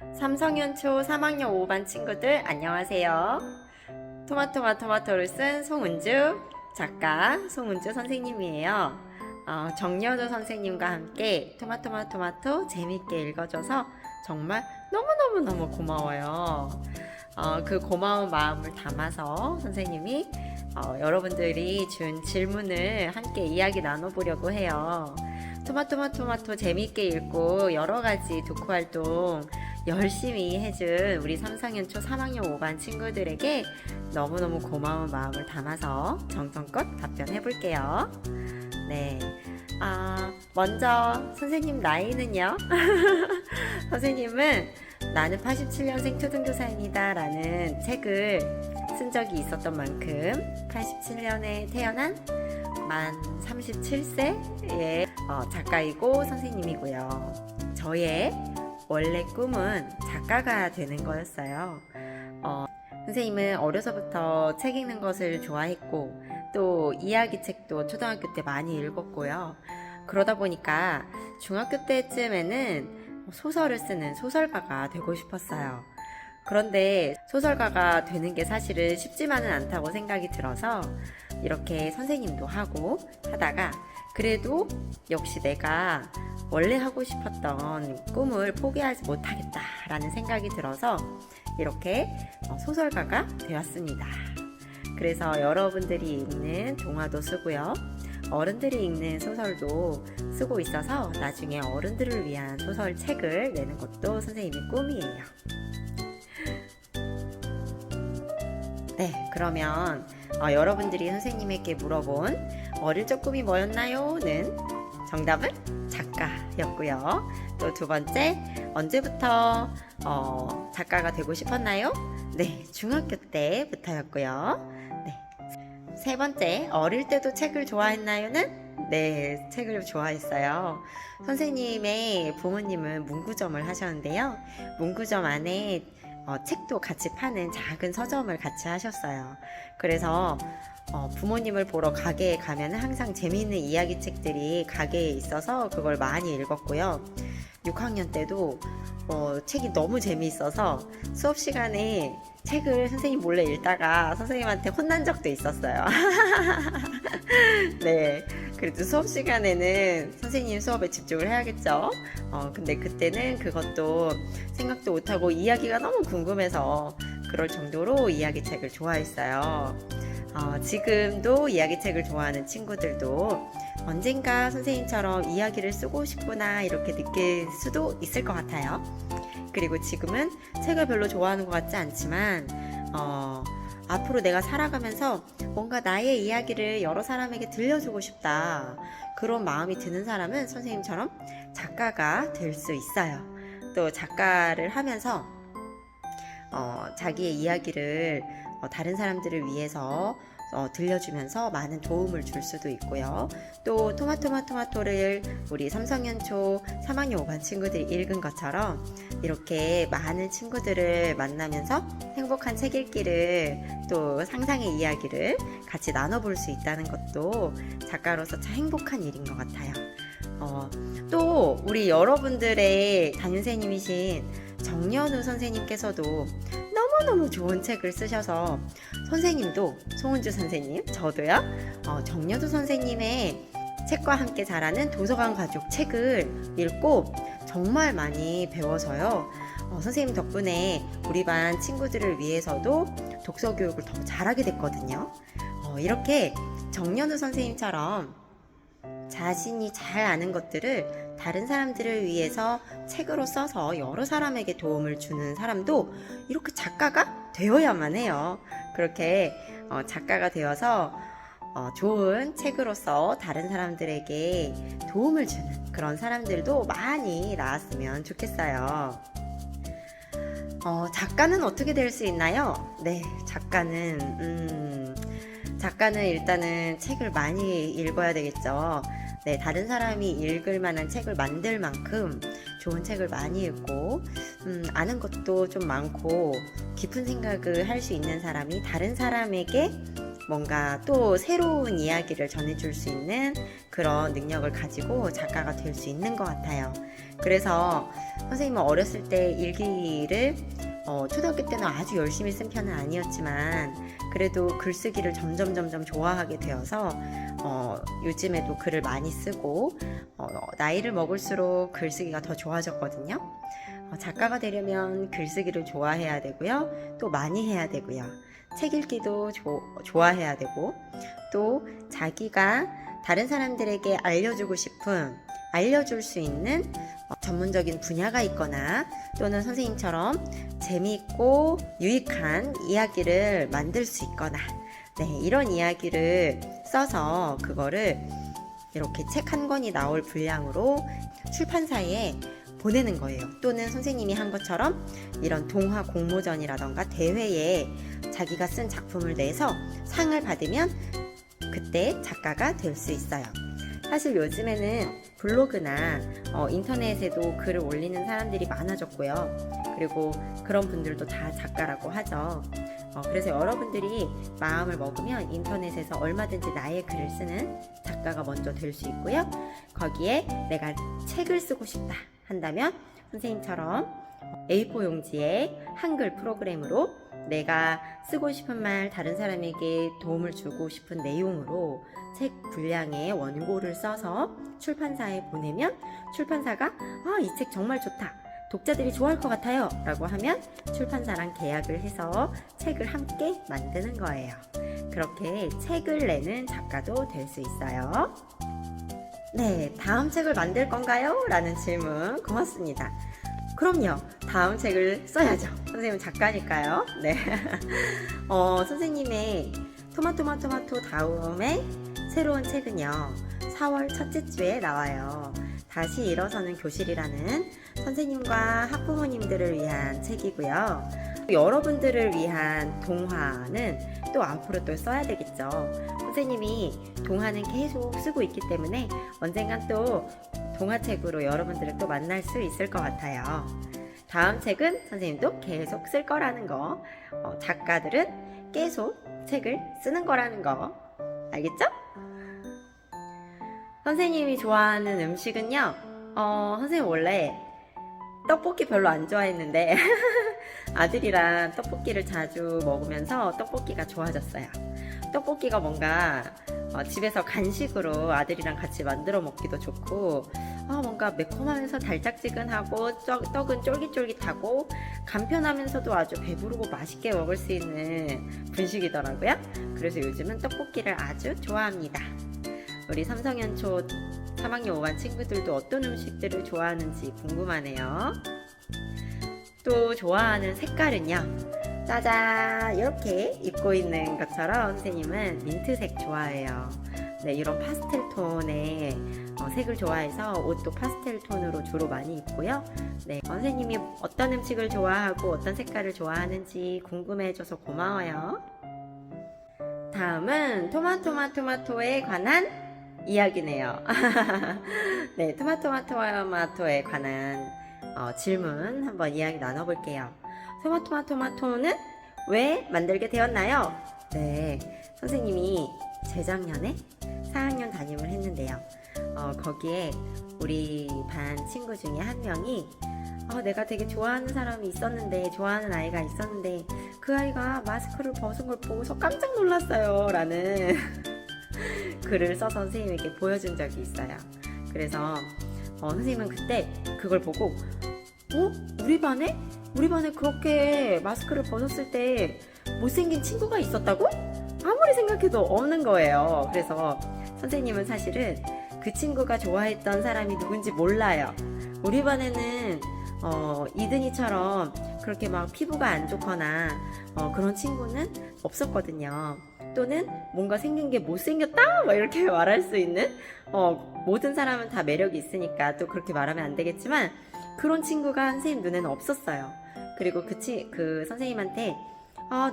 삼성연초 3학년 5반 친구들 안녕하세요. 토마토를 쓴 송은주 작가 송은주 선생님이에요. 정여도 선생님과 함께 토마토 재밌게 읽어줘서 정말 너무너무 고마워요. 그 고마운 마음을 담아서 선생님이 여러분들이 준 질문을 함께 이야기 나눠보려고 해요. 토마토 재밌게 읽고 여러가지 독후활동 열심히 해준 우리 삼성연초 3학년 5반 친구들에게 너무너무 고마운 마음을 담아서 정성껏 답변해 볼게요. 네. 먼저 선생님 나이는요? 선생님은 나는 87년생 초등교사입니다 라는 책을 쓴 적이 있었던 만큼 87년에 태어난 만 37세의 작가이고 선생님이고요. 저의 원래 꿈은 작가가 되는 거였어요. 선생님은 어려서부터 책 읽는 것을 좋아했고 또 이야기책도 초등학교 때 많이 읽었고요. 그러다 보니까 중학교 때쯤에는 소설을 쓰는 소설가가 되고 싶었어요. 그런데 소설가가 되는 게 사실은 쉽지만은 않다고 생각이 들어서 이렇게 선생님도 하고 하다가 그래도 역시 내가 원래 하고 싶었던 꿈을 포기하지 못하겠다라는 생각이 들어서 이렇게 소설가가 되었습니다. 그래서 여러분들이 읽는 동화도 쓰고요. 어른들이 읽는 소설도 쓰고 있어서 나중에 어른들을 위한 소설책을 내는 것도 선생님의 꿈이에요. 네, 그러면 여러분들이 선생님에게 물어본 어릴 적 꿈이 뭐였나요?는 정답은 작가였고요. 또 두 번째, 언제부터 작가가 되고 싶었나요? 네, 중학교 때부터였고요. 네. 세 번째, 어릴 때도 책을 좋아했나요?는 네, 책을 좋아했어요. 선생님의 부모님은 문구점을 하셨는데요. 문구점 안에 책도 같이 파는 작은 서점을 같이 하셨어요. 그래서 부모님을 보러 가게에 가면 항상 재미있는 이야기책들이 가게에 있어서 그걸 많이 읽었고요. 6학년 때도 책이 너무 재미있어서 수업 시간에 책을 선생님 몰래 읽다가 선생님한테 혼난 적도 있었어요. 네, 그래도 수업 시간에는 선생님 수업에 집중을 해야겠죠. 근데 그때는 그것도 생각도 못하고 이야기가 너무 궁금해서 그럴 정도로 이야기책을 좋아했어요. 지금도 이야기책을 좋아하는 친구들도 언젠가 선생님처럼 이야기를 쓰고 싶구나 이렇게 느낄 수도 있을 것 같아요. 그리고 지금은 책을 별로 좋아하는 것 같지 않지만 앞으로 내가 살아가면서 뭔가 나의 이야기를 여러 사람에게 들려주고 싶다 그런 마음이 드는 사람은 선생님처럼 작가가 될 수 있어요. 또 작가를 하면서 자기의 이야기를 다른 사람들을 위해서 들려주면서 많은 도움을 줄 수도 있고요. 또 토마토를 우리 삼성연초 3학년 5반 친구들이 읽은 것처럼 이렇게 많은 친구들을 만나면서 행복한 책 읽기를 또 상상의 이야기를 같이 나눠볼 수 있다는 것도 작가로서 참 행복한 일인 것 같아요. 또 우리 여러분들의 담임선생님이신 정연우 선생님께서도 너무 좋은 책을 쓰셔서 선생님도 송은주 선생님, 저도요. 정여두 선생님의 책과 함께 자라는 도서관 가족 책을 읽고 정말 많이 배워서요. 선생님 덕분에 우리 반 친구들을 위해서도 독서 교육을 더 잘하게 됐거든요. 이렇게 정연우 선생님처럼 자신이 잘 아는 것들을 다른 사람들을 위해서 책으로 써서 여러 사람에게 도움을 주는 사람도 이렇게 작가가 되어야만 해요. 그렇게 작가가 되어서 좋은 책으로서 다른 사람들에게 도움을 주는 그런 사람들도 많이 나왔으면 좋겠어요. 작가는 어떻게 될 수 있나요? 네, 작가는 일단은 책을 많이 읽어야 되겠죠. 네, 다른 사람이 읽을 만한 책을 만들 만큼 좋은 책을 많이 읽고 아는 것도 좀 많고 깊은 생각을 할 수 있는 사람이 다른 사람에게 뭔가 또 새로운 이야기를 전해줄 수 있는 그런 능력을 가지고 작가가 될 수 있는 것 같아요. 그래서 선생님은 어렸을 때 일기를 초등학교 때는 아주 열심히 쓴 편은 아니었지만 그래도 글쓰기를 점점 좋아하게 되어서 요즘에도 글을 많이 쓰고 나이를 먹을수록 글쓰기가 더 좋아졌거든요. 작가가 되려면 글쓰기를 좋아해야 되고요. 또 많이 해야 되고요. 책 읽기도 좋아해야 되고 또 자기가 다른 사람들에게 알려줄 수 있는 전문적인 분야가 있거나 또는 선생님처럼 재미있고 유익한 이야기를 만들 수 있거나 이런 이야기를 써서 그거를 이렇게 책 한 권이 나올 분량으로 출판사에 보내는 거예요. 또는 선생님이 한 것처럼 이런 동화 공모전이라던가 대회에 자기가 쓴 작품을 내서 상을 받으면 그때 작가가 될 수 있어요. 사실 요즘에는 블로그나 인터넷에도 글을 올리는 사람들이 많아졌고요. 그리고 그런 분들도 다 작가라고 하죠. 그래서 여러분들이 마음을 먹으면 인터넷에서 얼마든지 나의 글을 쓰는 작가가 먼저 될 수 있고요. 거기에 내가 책을 쓰고 싶다 한다면 선생님처럼 A4 용지에 한글 프로그램으로 내가 쓰고 싶은 말, 다른 사람에게 도움을 주고 싶은 내용으로 책 분량의 원고를 써서 출판사에 보내면 출판사가 이 책 정말 좋다, 독자들이 좋아할 것 같아요 라고 하면 출판사랑 계약을 해서 책을 함께 만드는 거예요. 그렇게 책을 내는 작가도 될 수 있어요. 네, 다음 책을 만들 건가요? 라는 질문 고맙습니다. 그럼요. 다음 책을 써야죠. 선생님은 작가니까요. 네. 선생님의 토마토 다음에 새로운 책은요. 4월 첫째 주에 나와요. 다시 일어서는 교실이라는 선생님과 학부모님들을 위한 책이고요. 여러분들을 위한 동화는 또 앞으로 또 써야 되겠죠. 선생님이 동화는 계속 쓰고 있기 때문에 언젠간 또 동화책으로 여러분들을 또 만날 수 있을 것 같아요. 다음 책은 선생님도 계속 쓸 거라는 거, 작가들은 계속 책을 쓰는 거라는 거 알겠죠? 선생님이 좋아하는 음식은요, 선생님 원래 떡볶이 별로 안 좋아했는데 아들이랑 떡볶이를 자주 먹으면서 떡볶이가 좋아졌어요. 떡볶이가 뭔가 집에서 간식으로 아들이랑 같이 만들어 먹기도 좋고 뭔가 매콤하면서 달짝지근하고 떡은 쫄깃쫄깃하고 간편하면서도 아주 배부르고 맛있게 먹을 수 있는 분식이더라고요. 그래서 요즘은 떡볶이를 아주 좋아합니다. 우리 삼성연초 3학년 5반 친구들도 어떤 음식들을 좋아하는지 궁금하네요. 또 좋아하는 색깔은요, 짜잔, 이렇게 입고 있는 것처럼 선생님은 민트색 좋아해요. 네, 이런 파스텔 톤의 색을 좋아해서 옷도 파스텔 톤으로 주로 많이 입고요. 네, 선생님이 어떤 음식을 좋아하고 어떤 색깔을 좋아하는지 궁금해줘서 고마워요. 다음은 토마토에 관한 이야기네요. 네, 토마토에 관한 질문 한번 이야기 나눠볼게요. 토마토는 왜 만들게 되었나요? 네, 선생님이 재작년에 4학년 담임을 했는데요. 거기에 우리 반 친구 중에 한 명이 내가 되게 좋아하는 아이가 있었는데 그 아이가 마스크를 벗은 걸 보고서 깜짝 놀랐어요 라는 글을 써서 선생님에게 보여준 적이 있어요. 그래서 선생님은 그때 그걸 보고 우리 반에 그렇게 마스크를 벗었을 때 못생긴 친구가 있었다고? 아무리 생각해도 없는 거예요. 그래서 선생님은 사실은 그 친구가 좋아했던 사람이 누군지 몰라요. 우리 반에는 이든이처럼 그렇게 막 피부가 안 좋거나 그런 친구는 없었거든요. 또는 뭔가 생긴 게 못생겼다 막 이렇게 말할 수 있는 모든 사람은 다 매력이 있으니까 또 그렇게 말하면 안 되겠지만 그런 친구가 선생님 눈에는 없었어요. 그리고 그 선생님한테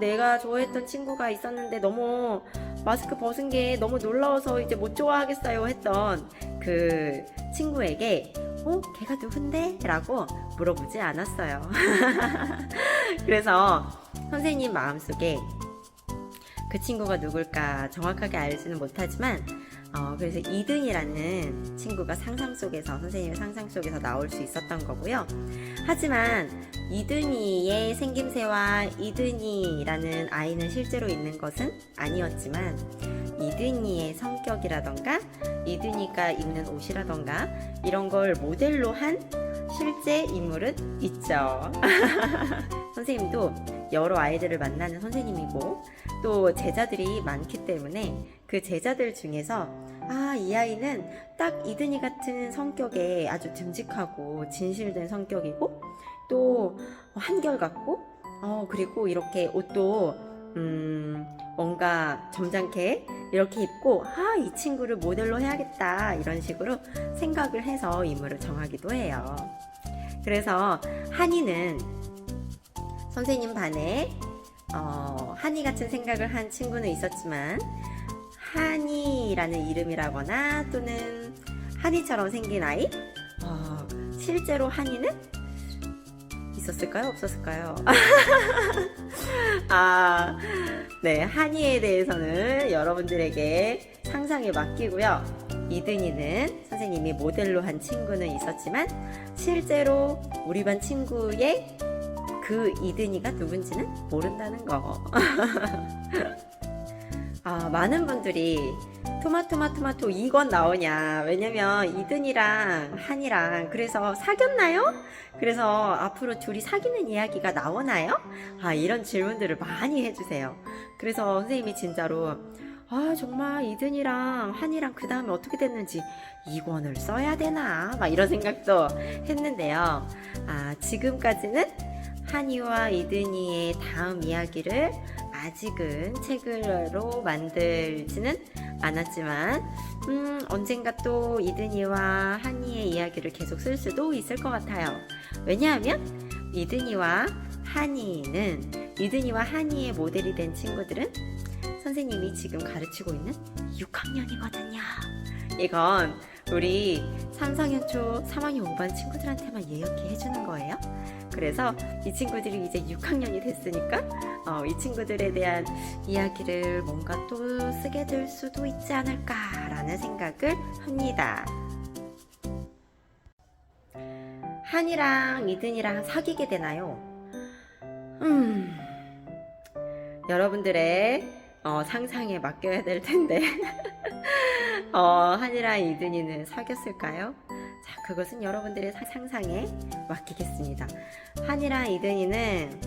내가 좋아했던 친구가 있었는데 너무 마스크 벗은 게 너무 놀라워서 이제 못 좋아하겠어요 했던 그 친구에게 걔가 누군데? 라고 물어보지 않았어요. 그래서 선생님 마음속에 그 친구가 누굴까 정확하게 알지는 못하지만 그래서 이든이라는 친구가 선생님의 상상 속에서 나올 수 있었던 거고요. 하지만 이든이의 생김새와 이든이라는 아이는 실제로 있는 것은 아니었지만 이든이의 성격이라던가 이든이가 입는 옷이라던가 이런 걸 모델로 한 실제 인물은 있죠. 선생님도 여러 아이들을 만나는 선생님이고 또 제자들이 많기 때문에 그 제자들 중에서 이 아이는 딱 이든이 같은 성격에 아주 듬직하고 진실된 성격이고 또 한결같고 그리고 이렇게 옷도 뭔가 점잖게 이렇게 입고 이 친구를 모델로 해야겠다 이런 식으로 생각을 해서 인물을 정하기도 해요. 그래서 한이는 선생님 반에 한이 같은 생각을 한 친구는 있었지만 한이라는 이름이라거나 또는 한이처럼 생긴 아이 실제로 한이는 있었을까요? 없었을까요? 네, 한이에 대해서는 여러분들에게 상상에 맡기고요. 이든이는 선생님이 모델로 한 친구는 있었지만 실제로 우리 반 친구의 그 이든이가 누군지는 모른다는 거. 많은 분들이 토마토 이건 나오냐, 왜냐면 이든이랑 한이랑 그래서 사귀었나요? 그래서 앞으로 둘이 사귀는 이야기가 나오나요? 이런 질문들을 많이 해주세요. 그래서 선생님이 진짜로 정말 이든이랑 한이랑 그 다음에 어떻게 됐는지 이권을 써야 되나 막 이런 생각도 했는데요. 지금까지는 한이와 이든이의 다음 이야기를 아직은 책으로 만들지는 않았지만 언젠가 또 이든이와 한이의 이야기를 계속 쓸 수도 있을 것 같아요. 왜냐하면 이든이와 한이의 모델이 된 친구들은 선생님이 지금 가르치고 있는 6학년이거든요. 이건 우리 3학년 초 3학년 5반 친구들한테만 이렇게 해주는 거예요. 그래서 이 친구들이 이제 6학년이 됐으니까 이 친구들에 대한 이야기를 뭔가 또 쓰게 될 수도 있지 않을까라는 생각을 합니다. 한이랑 이든이랑 사귀게 되나요? 여러분들의 상상에 맡겨야 될 텐데 한이랑 이든이는 사귀었을까요? 자, 그것은 여러분들의 상상에 맡기겠습니다. 한이랑 이든이는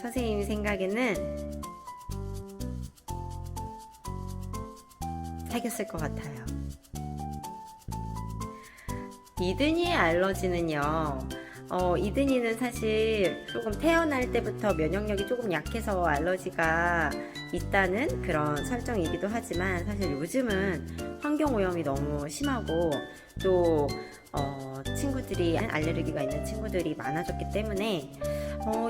선생님 생각에는 사귀었을 것 같아요. 이든이의 알러지는요, 이든이는 사실 조금 태어날 때부터 면역력이 조금 약해서 알러지가 있다는 그런 설정이기도 하지만 사실 요즘은 환경오염이 너무 심하고 또 친구들이 알레르기가 있는 친구들이 많아졌기 때문에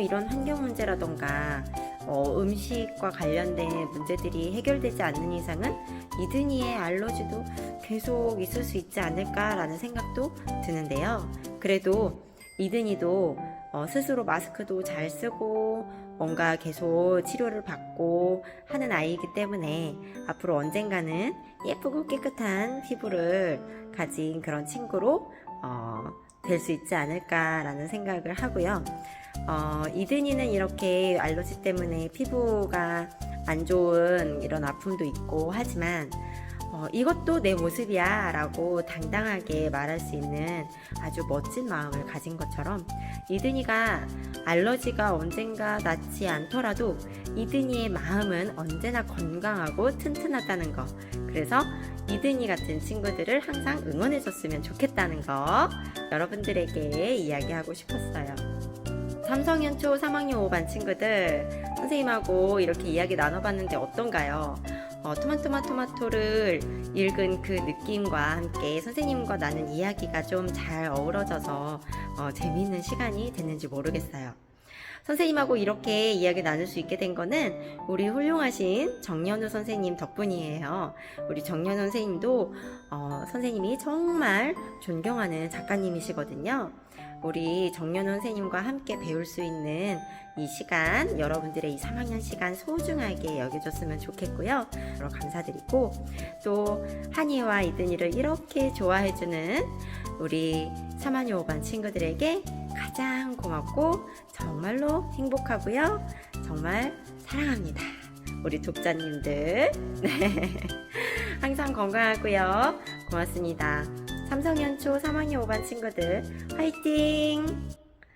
이런 환경 문제라던가 음식과 관련된 문제들이 해결되지 않는 이상은 이든이의 알러지도 계속 있을 수 있지 않을까라는 생각도 드는데요. 그래도 이든이도 스스로 마스크도 잘 쓰고 뭔가 계속 치료를 받고 하는 아이이기 때문에 앞으로 언젠가는 예쁘고 깨끗한 피부를 가진 그런 친구로 될 수 있지 않을까라는 생각을 하고요. 이든이는 이렇게 알러지 때문에 피부가 안 좋은 이런 아픔도 있고 하지만 이것도 내 모습이야 라고 당당하게 말할 수 있는 아주 멋진 마음을 가진 것처럼 이든이가 알러지가 언젠가 낫지 않더라도 이든이의 마음은 언제나 건강하고 튼튼하다는 거, 그래서 이든이 같은 친구들을 항상 응원해줬으면 좋겠다는 거 여러분들에게 이야기하고 싶었어요. 3학년 초 3학년 5반 친구들, 선생님하고 이렇게 이야기 나눠봤는데 어떤가요? 토마토를 읽은 그 느낌과 함께 선생님과 나눈 이야기가 좀 잘 어우러져서 재미있는 시간이 됐는지 모르겠어요. 선생님하고 이렇게 이야기 나눌 수 있게 된 거는 우리 훌륭하신 정연우 선생님 덕분이에요. 우리 정연우 선생님도 선생님이 정말 존경하는 작가님이시거든요. 우리 정연호 선생님과 함께 배울 수 있는 이 시간, 여러분들의 이 3학년 시간 소중하게 여겨줬으면 좋겠고요. 여러 감사드리고, 또 한이와 이든이를 이렇게 좋아해주는 우리 3학년 5반 친구들에게 가장 고맙고 정말로 행복하고요. 정말 사랑합니다. 우리 독자님들. 네. 항상 건강하고요. 고맙습니다. 삼성연초 3학년 5반 친구들 화이팅!